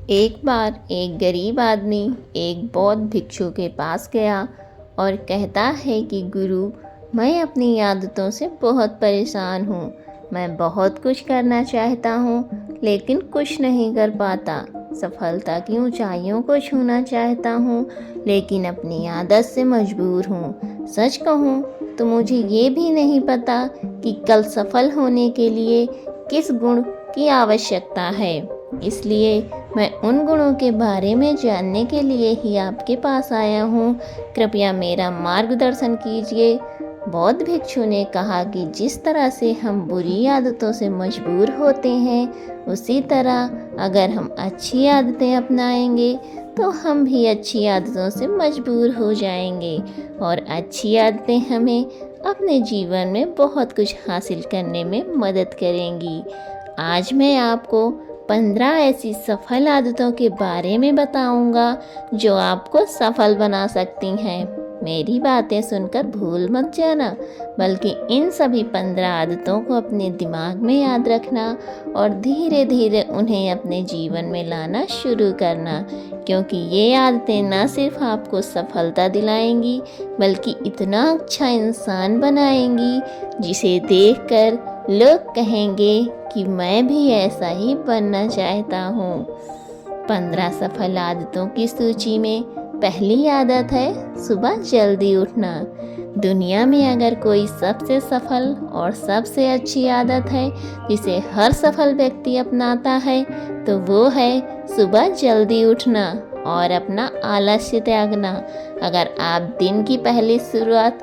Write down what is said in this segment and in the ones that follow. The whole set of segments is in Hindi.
एक बार एक गरीब आदमी एक बौद्ध भिक्षु के पास गया और कहता है कि गुरु, मैं अपनी आदतों से बहुत परेशान हूँ। मैं बहुत कुछ करना चाहता हूँ लेकिन कुछ नहीं कर पाता। सफलता की ऊंचाइयों को छूना चाहता हूँ लेकिन अपनी आदत से मजबूर हूँ। सच कहूँ तो मुझे ये भी नहीं पता कि कल सफल होने के लिए किस गुण की आवश्यकता है। इसलिए मैं उन गुणों के बारे में जानने के लिए ही आपके पास आया हूँ। कृपया मेरा मार्गदर्शन कीजिए। बौद्ध भिक्षु ने कहा कि जिस तरह से हम बुरी आदतों से मजबूर होते हैं, उसी तरह अगर हम अच्छी आदतें अपनाएंगे तो हम भी अच्छी आदतों से मजबूर हो जाएंगे और अच्छी आदतें हमें अपने जीवन में बहुत कुछ हासिल करने में मदद करेंगी। आज मैं आपको 15 ऐसी सफल आदतों के बारे में बताऊंगा जो आपको सफल बना सकती हैं। मेरी बातें सुनकर भूल मत जाना, बल्कि इन सभी 15 आदतों को अपने दिमाग में याद रखना और धीरे धीरे उन्हें अपने जीवन में लाना शुरू करना, क्योंकि ये आदतें न सिर्फ आपको सफलता दिलाएंगी बल्कि इतना अच्छा इंसान बनाएंगी जिसे देखकर लोग कहेंगे कि मैं भी ऐसा ही बनना चाहता हूँ। 15 सफल आदतों की सूची में पहली आदत है सुबह जल्दी उठना। दुनिया में अगर कोई सबसे सफल और सबसे अच्छी आदत है जिसे हर सफल व्यक्ति अपनाता है तो वो है सुबह जल्दी उठना और अपना आलस्य त्यागना। अगर आप दिन की पहली शुरुआत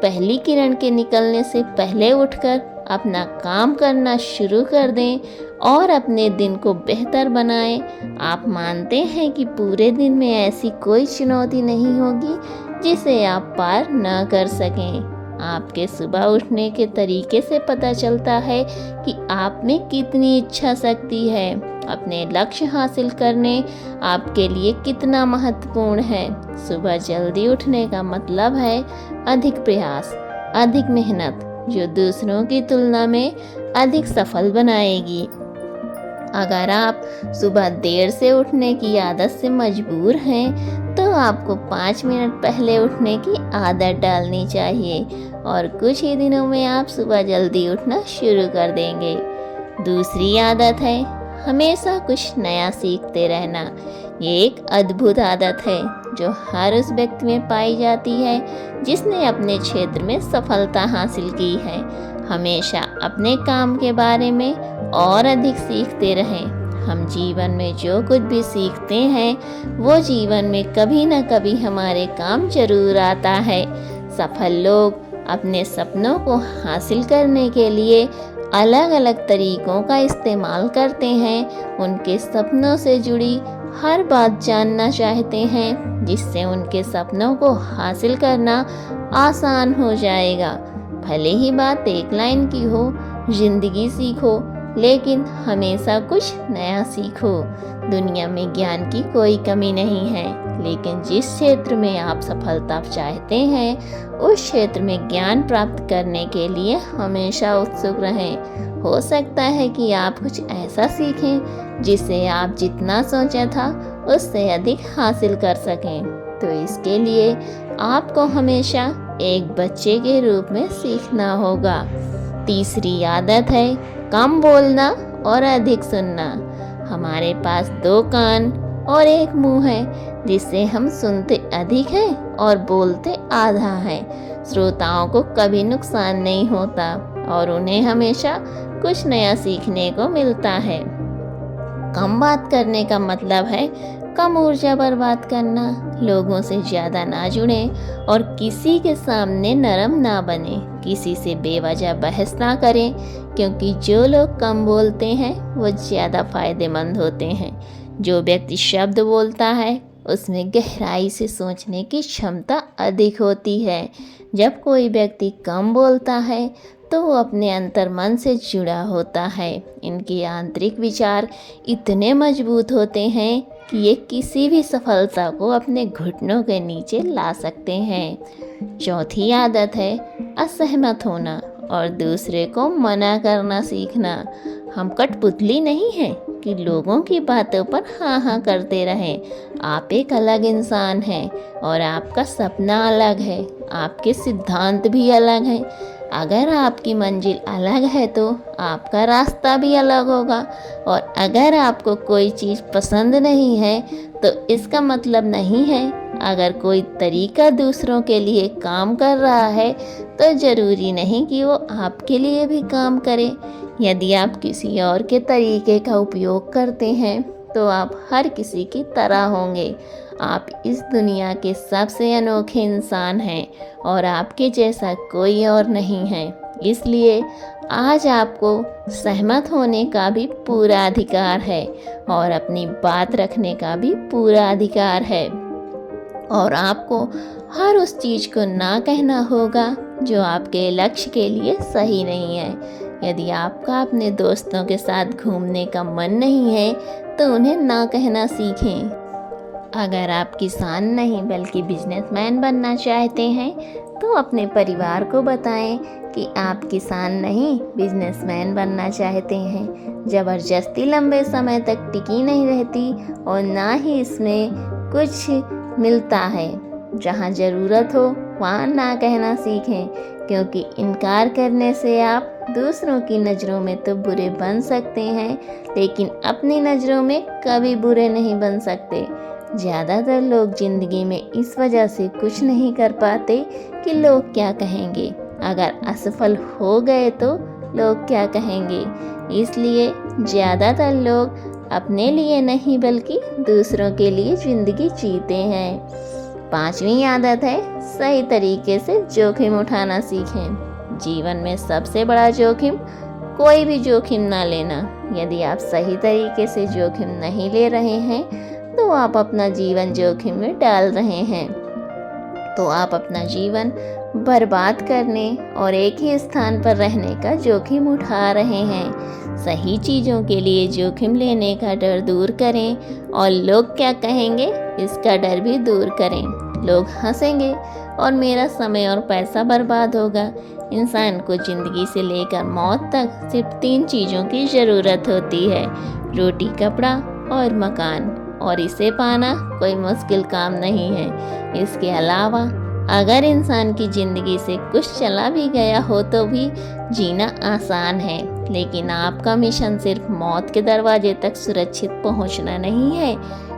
पहली किरण के निकलने से पहले उठकर अपना काम करना शुरू कर दें और अपने दिन को बेहतर बनाएं, आप मानते हैं कि पूरे दिन में ऐसी कोई चुनौती नहीं होगी जिसे आप पार न कर सकें। आपके सुबह उठने के तरीके से पता चलता है कि आप में कितनी इच्छा शक्ति है। अपने लक्ष्य हासिल करने आपके लिए कितना महत्वपूर्ण है। सुबह जल्दी उठने का मतलब है अधिक प्रयास, अधिक मेहनत, जो दूसरों की तुलना में अधिक सफल बनाएगी। अगर आप सुबह देर से उठने की आदत से मजबूर हैं तो आपको 5 मिनट पहले उठने की आदत डालनी चाहिए और कुछ ही दिनों में आप सुबह जल्दी उठना शुरू कर देंगे। दूसरी आदत है हमेशा कुछ नया सीखते रहना। ये एक अद्भुत आदत है जो हर उस व्यक्ति में पाई जाती है जिसने अपने क्षेत्र में सफलता हासिल की है। हमेशा अपने काम के बारे में और अधिक सीखते रहें। हम जीवन में जो कुछ भी सीखते हैं वो जीवन में कभी न कभी हमारे काम जरूर आता है। सफल लोग अपने सपनों को हासिल करने के लिए अलग अलग तरीकों का इस्तेमाल करते हैं। उनके सपनों से जुड़ी हर बात जानना चाहते हैं जिससे उनके सपनों को हासिल करना आसान हो जाएगा। भले ही बात एक लाइन की हो, जिंदगी सीखो लेकिन हमेशा कुछ नया सीखो। दुनिया में ज्ञान की कोई कमी नहीं है, लेकिन जिस क्षेत्र में आप सफलता चाहते हैं उस क्षेत्र में ज्ञान प्राप्त करने के लिए हमेशा उत्सुक रहें। हो सकता है कि आप कुछ ऐसा सीखें जिससे आप जितना सोचा था उससे अधिक हासिल कर सकें। तो इसके लिए आपको हमेशा एक बच्चे के रूप में सीखना होगा। तीसरी आदत है कम बोलना और अधिक सुनना। हमारे पास 2 कान और एक मुंह है जिससे हम सुनते अधिक हैं और बोलते आधा है। श्रोताओं को कभी नुकसान नहीं होता और उन्हें हमेशा कुछ नया सीखने को मिलता है। कम बात करने का मतलब है कम ऊर्जा बर्बाद करना। लोगों से ज़्यादा ना जुड़ें और किसी के सामने नरम ना बने। किसी से बेवजह बहस ना करें, क्योंकि जो लोग कम बोलते हैं वो ज़्यादा फायदेमंद होते हैं। जो व्यक्ति शब्द बोलता है उसमें गहराई से सोचने की क्षमता अधिक होती है। जब कोई व्यक्ति कम बोलता है तो वो अपने अंतर्मन से जुड़ा होता है। इनके आंतरिक विचार इतने मजबूत होते हैं कि ये किसी भी सफलता को अपने घुटनों के नीचे ला सकते हैं। चौथी आदत है असहमत होना और दूसरे को मना करना सीखना। हम कठपुतली नहीं हैं कि लोगों की बातों पर हाँ हाँ करते रहें। आप एक अलग इंसान हैं और आपका सपना अलग है, आपके सिद्धांत भी अलग हैं। अगर आपकी मंजिल अलग है तो आपका रास्ता भी अलग होगा। और अगर आपको कोई चीज़ पसंद नहीं है तो इसका मतलब नहीं है अगर कोई तरीका दूसरों के लिए काम कर रहा है तो ज़रूरी नहीं कि वो आपके लिए भी काम करे। यदि आप किसी और के तरीके का उपयोग करते हैं तो आप हर किसी की तरह होंगे। आप इस दुनिया के सबसे अनोखे इंसान हैं और आपके जैसा कोई और नहीं है। इसलिए आज आपको सहमत होने का भी पूरा अधिकार है और अपनी बात रखने का भी पूरा अधिकार है। और आपको हर उस चीज़ को ना कहना होगा जो आपके लक्ष्य के लिए सही नहीं है। यदि आपका अपने दोस्तों के साथ घूमने का मन नहीं है तो उन्हें ना कहना सीखें। अगर आप किसान नहीं बल्कि बिजनेसमैन बनना चाहते हैं तो अपने परिवार को बताएं कि आप किसान नहीं बिजनेसमैन बनना चाहते हैं। ज़बरदस्ती लंबे समय तक टिकी नहीं रहती और ना ही इसमें कुछ मिलता है। जहाँ ज़रूरत हो वहाँ ना कहना सीखें, क्योंकि इनकार करने से आप दूसरों की नज़रों में तो बुरे बन सकते हैं लेकिन अपनी नज़रों में कभी बुरे नहीं बन सकते। ज़्यादातर लोग ज़िंदगी में इस वजह से कुछ नहीं कर पाते कि लोग क्या कहेंगे। अगर असफल हो गए तो लोग क्या कहेंगे। इसलिए ज़्यादातर लोग अपने लिए नहीं बल्कि दूसरों के लिए ज़िंदगी जीते हैं। 5वीं आदत है सही तरीके से जोखिम उठाना सीखें। जीवन में सबसे बड़ा जोखिम कोई भी जोखिम ना लेना। यदि आप सही तरीके से जोखिम नहीं ले रहे हैं तो आप अपना जीवन जोखिम में डाल रहे हैं। तो आप अपना जीवन बर्बाद करने और एक ही स्थान पर रहने का जोखिम उठा रहे हैं। सही चीज़ों के लिए जोखिम लेने का डर दूर करें और लोग क्या कहेंगे इसका डर भी दूर करें। लोग हंसेंगे और मेरा समय और पैसा बर्बाद होगा। इंसान को ज़िंदगी से लेकर मौत तक सिर्फ 3 चीज़ों की ज़रूरत होती है, रोटी, कपड़ा और मकान, और इसे पाना कोई मुश्किल काम नहीं है। इसके अलावा अगर इंसान की ज़िंदगी से कुछ चला भी गया हो तो भी जीना आसान है। लेकिन आपका मिशन सिर्फ मौत के दरवाजे तक सुरक्षित पहुंचना नहीं है।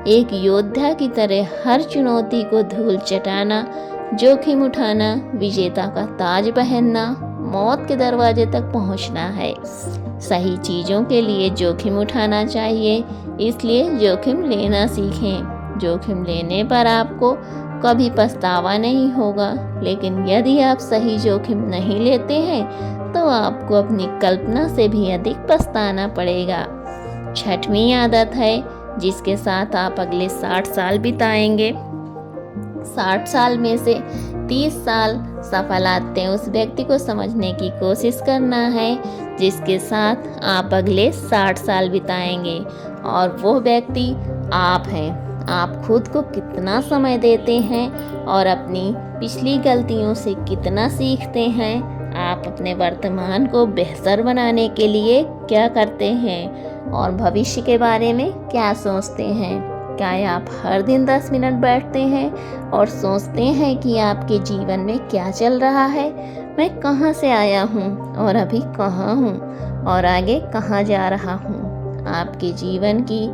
एक योद्धा की तरह हर चुनौती को धूल चटाना, जोखिम उठाना, विजेता का ताज पहनना, मौत के दरवाजे तक पहुंचना है। सही चीज़ों के लिए जोखिम उठाना चाहिए, इसलिए जोखिम लेना सीखें। जोखिम लेने पर आपको कभी पछतावा नहीं होगा, लेकिन यदि आप सही जोखिम नहीं लेते हैं तो आपको अपनी कल्पना से भी अधिक पछताना पड़ेगा। 6वीं आदत है जिसके साथ आप अगले 60 साल बिताएंगे। 60 साल में से 30 साल सफल आते उस व्यक्ति को समझने की कोशिश करना है जिसके साथ आप अगले 60 साल बिताएंगे, और वो व्यक्ति आप हैं। आप खुद को कितना समय देते हैं और अपनी पिछली गलतियों से कितना सीखते हैं। आप अपने वर्तमान को बेहतर बनाने के लिए क्या करते हैं और भविष्य के बारे में क्या सोचते हैं। क्या आप हर दिन 10 मिनट बैठते हैं और सोचते हैं कि आपके जीवन में क्या चल रहा है, मैं कहाँ से आया हूँ और अभी कहाँ हूँ और आगे कहाँ जा रहा हूँ। आपके जीवन की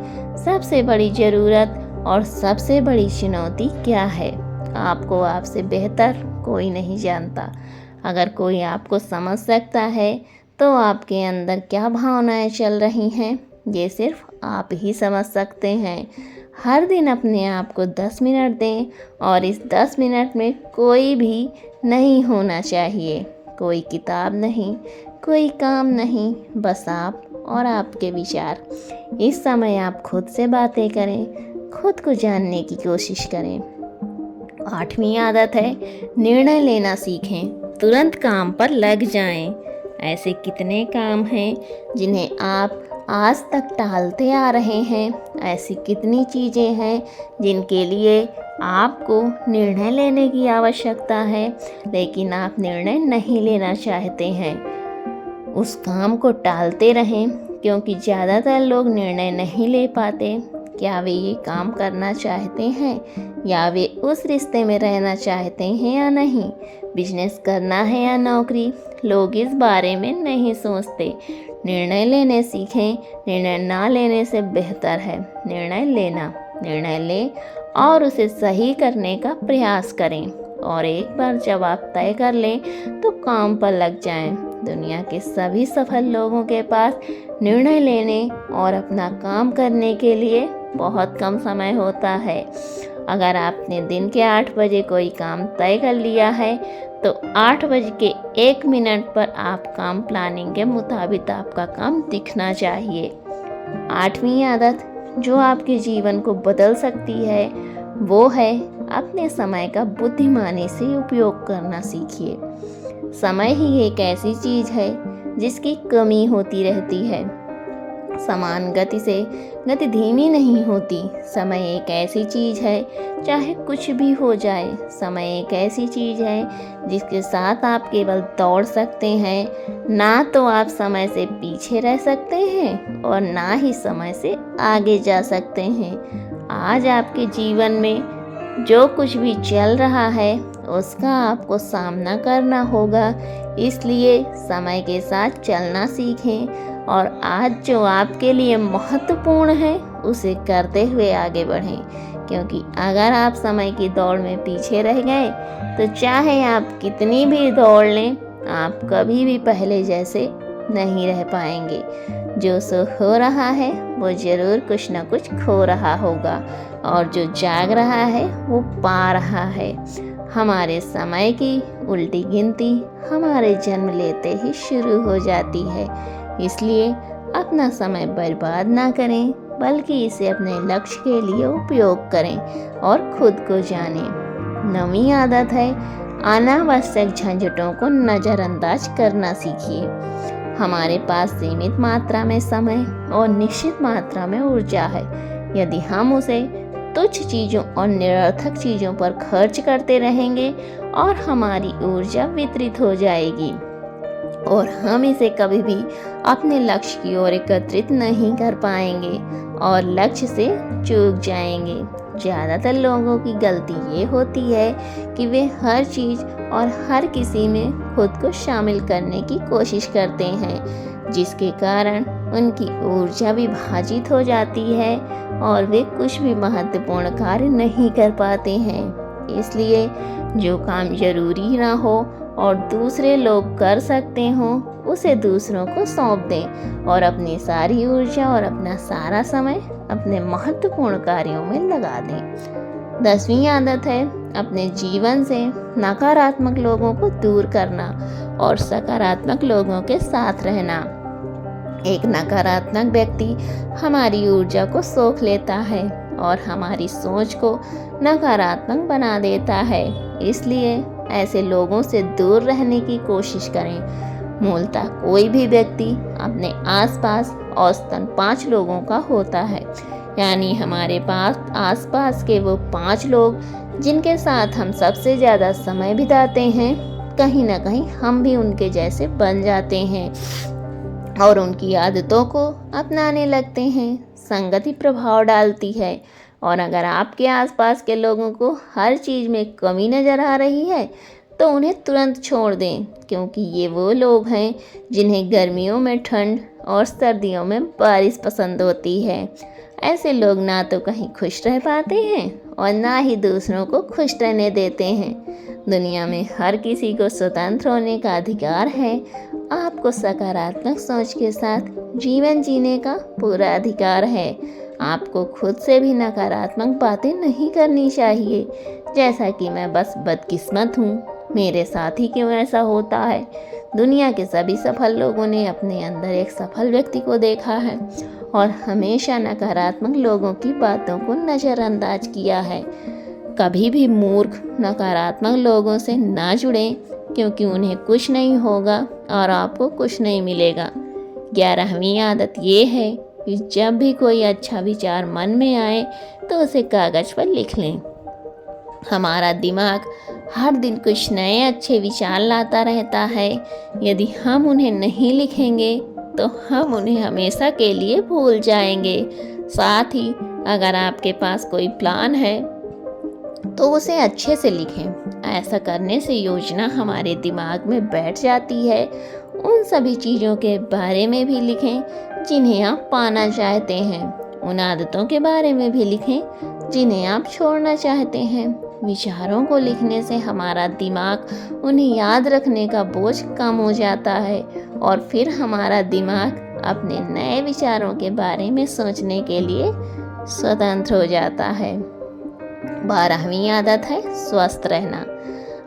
सबसे बड़ी ज़रूरत और सबसे बड़ी चुनौती क्या है, आपको आपसे बेहतर कोई नहीं जानता। अगर कोई आपको समझ सकता है तो आपके अंदर क्या भावनाएं चल रही हैं ये सिर्फ आप ही समझ सकते हैं। हर दिन अपने आप को 10 मिनट दें और इस 10 मिनट में कोई भी नहीं होना चाहिए, कोई किताब नहीं, कोई काम नहीं, बस आप और आपके विचार। इस समय आप खुद से बातें करें, खुद को जानने की कोशिश करें। 8वीं आदत है निर्णय लेना सीखें। तुरंत काम पर लग जाएं। ऐसे कितने काम हैं जिन्हें आप आज तक टालते आ रहे हैं। ऐसी कितनी चीज़ें हैं जिनके लिए आपको निर्णय लेने की आवश्यकता है लेकिन आप निर्णय नहीं लेना चाहते हैं। उस काम को टालते रहें, क्योंकि ज़्यादातर लोग निर्णय नहीं ले पाते। क्या वे ये काम करना चाहते हैं या वे उस रिश्ते में रहना चाहते हैं या नहीं, बिजनेस करना है या नौकरी, लोग इस बारे में नहीं सोचते। निर्णय लेने सीखें। निर्णय ना लेने से बेहतर है निर्णय लेना। निर्णय लें और उसे सही करने का प्रयास करें, और एक बार जब आप तय कर लें तो काम पर लग जाएं। दुनिया के सभी सफल लोगों के पास निर्णय लेने और अपना काम करने के लिए बहुत कम समय होता है। अगर आपने दिन के 8 बजे कोई काम तय कर लिया है तो 8:01 पर आप काम प्लानिंग के मुताबिक आपका काम दिखना चाहिए। 8वीं आदत जो आपके जीवन को बदल सकती है वो है अपने समय का बुद्धिमानी से उपयोग करना सीखिए। समय ही एक ऐसी चीज़ है जिसकी कमी होती रहती है। समान गति से गति धीमी नहीं होती। समय एक ऐसी चीज़ है, चाहे कुछ भी हो जाए, समय एक ऐसी चीज़ है जिसके साथ आप केवल दौड़ सकते हैं। ना तो आप समय से पीछे रह सकते हैं और ना ही समय से आगे जा सकते हैं। आज आपके जीवन में जो कुछ भी चल रहा है उसका आपको सामना करना होगा, इसलिए समय के साथ चलना सीखें और आज जो आपके लिए महत्वपूर्ण है उसे करते हुए आगे बढ़ें। क्योंकि अगर आप समय की दौड़ में पीछे रह गए तो चाहे आप कितनी भी दौड़ लें, आप कभी भी पहले जैसे नहीं रह पाएंगे। जो सो हो रहा है वो ज़रूर कुछ न कुछ खो रहा होगा, और जो जाग रहा है वो पा रहा है। हमारे समय की उल्टी गिनती हमारे जन्म लेते ही शुरू हो जाती है, इसलिए अपना समय बर्बाद ना करें, बल्कि इसे अपने लक्ष्य के लिए उपयोग करें और खुद को जानें। 9वीं आदत है अनावश्यक झंझटों को नज़रअंदाज करना सीखिए। हमारे पास सीमित मात्रा में समय और निश्चित मात्रा में ऊर्जा है। यदि हम उसे तुच्छ चीज़ों और निरर्थक चीज़ों पर खर्च करते रहेंगे और हमारी ऊर्जा वितरित हो जाएगी और हम इसे कभी भी अपने लक्ष्य की ओर एकत्रित नहीं कर पाएंगे और लक्ष्य से चूक जाएंगे। ज़्यादातर लोगों की गलती ये होती है कि वे हर चीज़ और हर किसी में खुद को शामिल करने की कोशिश करते हैं, जिसके कारण उनकी ऊर्जा विभाजित हो जाती है और वे कुछ भी महत्वपूर्ण कार्य नहीं कर पाते हैं। इसलिए जो काम जरूरी ना हो और दूसरे लोग कर सकते हों उसे दूसरों को सौंप दें और अपनी सारी ऊर्जा और अपना सारा समय अपने महत्वपूर्ण कार्यों में लगा दें। 10वीं आदत है अपने जीवन से नकारात्मक लोगों को दूर करना और सकारात्मक लोगों के साथ रहना। एक नकारात्मक व्यक्ति हमारी ऊर्जा को सोख लेता है और हमारी सोच को नकारात्मक बना देता है, इसलिए ऐसे लोगों से दूर रहने की कोशिश करें। मूलतः कोई भी व्यक्ति अपने आसपास औसतन 5 लोगों का होता है, यानी हमारे पास आसपास के वो 5 लोग जिनके साथ हम सबसे ज़्यादा समय बिताते हैं, कहीं ना कहीं हम भी उनके जैसे बन जाते हैं और उनकी आदतों को अपनाने लगते हैं। संगति प्रभाव डालती है, और अगर आपके आसपास के लोगों को हर चीज़ में कमी नज़र आ रही है तो उन्हें तुरंत छोड़ दें, क्योंकि ये वो लोग हैं जिन्हें गर्मियों में ठंड और सर्दियों में बारिश पसंद होती है। ऐसे लोग ना तो कहीं खुश रह पाते हैं और ना ही दूसरों को खुश रहने देते हैं। दुनिया में हर किसी को स्वतंत्र होने का अधिकार है। आपको सकारात्मक सोच के साथ जीवन जीने का पूरा अधिकार है। आपको खुद से भी नकारात्मक बातें नहीं करनी चाहिए, जैसा कि मैं बस बदकिस्मत हूँ, मेरे साथ ही क्यों ऐसा होता है। दुनिया के सभी सफल लोगों ने अपने अंदर एक सफल व्यक्ति को देखा है और हमेशा नकारात्मक लोगों की बातों को नज़रअंदाज किया है। कभी भी मूर्ख नकारात्मक लोगों से ना जुड़ें, क्योंकि उन्हें कुछ नहीं होगा और आपको कुछ नहीं मिलेगा। 11वीं आदत ये है कि जब भी कोई अच्छा विचार मन में आए तो उसे कागज़ पर लिख लें। हमारा दिमाग हर दिन कुछ नए अच्छे विचार लाता रहता है। यदि हम उन्हें नहीं लिखेंगे तो हम उन्हें हमेशा के लिए भूल जाएंगे। साथ ही अगर आपके पास कोई प्लान है तो उसे अच्छे से लिखें। ऐसा करने से योजना हमारे दिमाग में बैठ जाती है। उन सभी चीज़ों के बारे में भी लिखें जिन्हें आप पाना चाहते हैं। उन आदतों के बारे में भी लिखें जिन्हें आप छोड़ना चाहते हैं। विचारों को लिखने से हमारा दिमाग उन्हें याद रखने का बोझ कम हो जाता है और फिर हमारा दिमाग अपने नए विचारों के बारे में सोचने के लिए स्वतंत्र हो जाता है। 12वीं आदत है स्वस्थ रहना।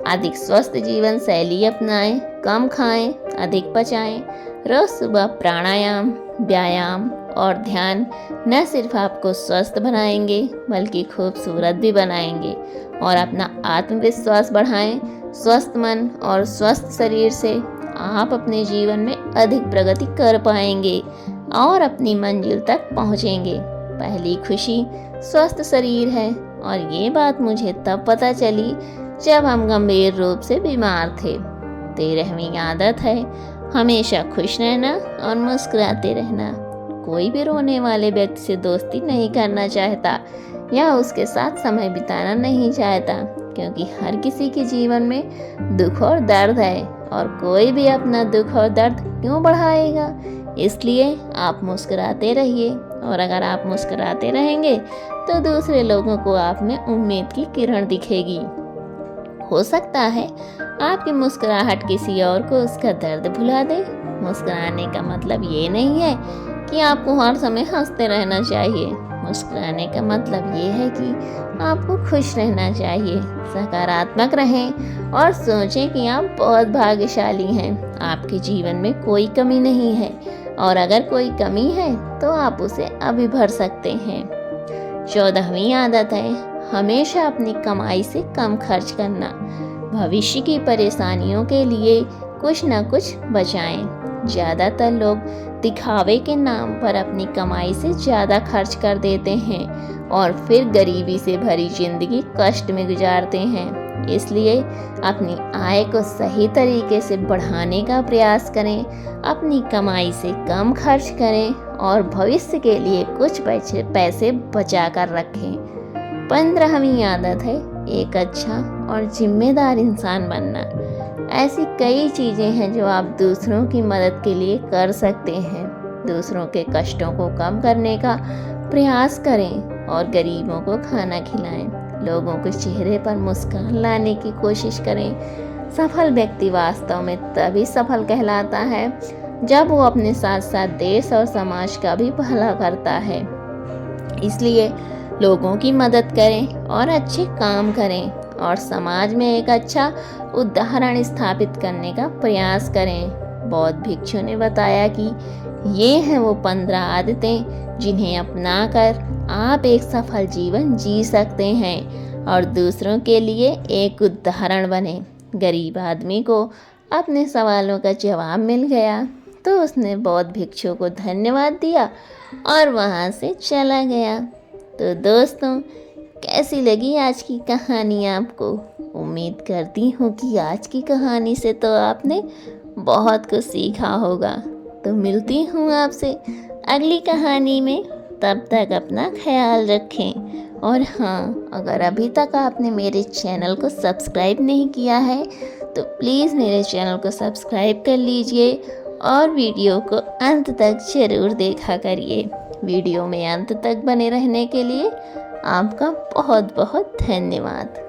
अधिक स्वस्थ जीवन शैली अपनाएं, कम खाएं, अधिक पचाएं। रोज सुबह प्राणायाम, व्यायाम और ध्यान न सिर्फ आपको स्वस्थ बनाएंगे बल्कि खूबसूरत भी बनाएंगे और अपना आत्मविश्वास बढ़ाएं। स्वस्थ मन और स्वस्थ शरीर से आप अपने जीवन में अधिक प्रगति कर पाएंगे और अपनी मंजिल तक पहुंचेंगे। पहली खुशी स्वस्थ शरीर है और ये बात मुझे तब पता चली जब हम गंभीर रूप से बीमार थे। 13वीं आदत है हमेशा खुश रहना और मुस्कुराते रहना। कोई भी रोने वाले व्यक्ति से दोस्ती नहीं करना चाहता या उसके साथ समय बिताना नहीं चाहता, क्योंकि हर किसी के जीवन में दुख और दर्द है और कोई भी अपना दुख और दर्द क्यों बढ़ाएगा। इसलिए आप मुस्कुराते रहिए और अगर आप मुस्कुराते रहेंगे तो दूसरे लोगों को आप में उम्मीद की किरण दिखेगी। हो सकता है आपकी मुस्कुराहट किसी और को उसका दर्द भुला दे। मुस्कुराने का मतलब ये नहीं है कि आपको हर समय हंसते रहना चाहिए। मुस्कुराने का मतलब ये है कि आपको खुश रहना चाहिए। सकारात्मक रहें और सोचें कि आप बहुत भाग्यशाली हैं। आपके जीवन में कोई कमी नहीं है और अगर कोई कमी है तो आप उसे अभी भर सकते हैं। 14वीं आदत है हमेशा अपनी कमाई से कम खर्च करना। भविष्य की परेशानियों के लिए कुछ न कुछ बचाएं। ज़्यादातर लोग दिखावे के नाम पर अपनी कमाई से ज़्यादा खर्च कर देते हैं और फिर गरीबी से भरी जिंदगी कष्ट में गुजारते हैं। इसलिए अपनी आय को सही तरीके से बढ़ाने का प्रयास करें, अपनी कमाई से कम खर्च करें और भविष्य के लिए कुछ पैसे बचा कर रखें। 15वीं आदत है एक अच्छा और जिम्मेदार इंसान बनना। ऐसी कई चीज़ें हैं जो आप दूसरों की मदद के लिए कर सकते हैं। दूसरों के कष्टों को कम करने का प्रयास करें और गरीबों को खाना खिलाएं। लोगों के चेहरे पर मुस्कान लाने की कोशिश करें। सफल व्यक्ति वास्तव में तभी सफल कहलाता है जब वो अपने साथ साथ देश और समाज का भी भला करता है। इसलिए लोगों की मदद करें और अच्छे काम करें और समाज में एक अच्छा उदाहरण स्थापित करने का प्रयास करें। बौद्ध भिक्षु ने बताया कि ये हैं वो 15 आदतें जिन्हें अपनाकर आप एक सफल जीवन जी सकते हैं और दूसरों के लिए एक उदाहरण बने। गरीब आदमी को अपने सवालों का जवाब मिल गया तो उसने बौद्ध भिक्षु को धन्यवाद दिया और वहाँ से चला गया। तो दोस्तों, कैसी लगी आज की कहानी आपको? उम्मीद करती हूँ कि आज की कहानी से तो आपने बहुत कुछ सीखा होगा। तो मिलती हूँ आपसे अगली कहानी में। तब तक अपना ख्याल रखें और हाँ, अगर अभी तक आपने मेरे चैनल को सब्सक्राइब नहीं किया है तो प्लीज़ मेरे चैनल को सब्सक्राइब कर लीजिए और वीडियो को अंत तक ज़रूर देखा करिए। वीडियो में अंत तक बने रहने के लिए आपका बहुत बहुत धन्यवाद।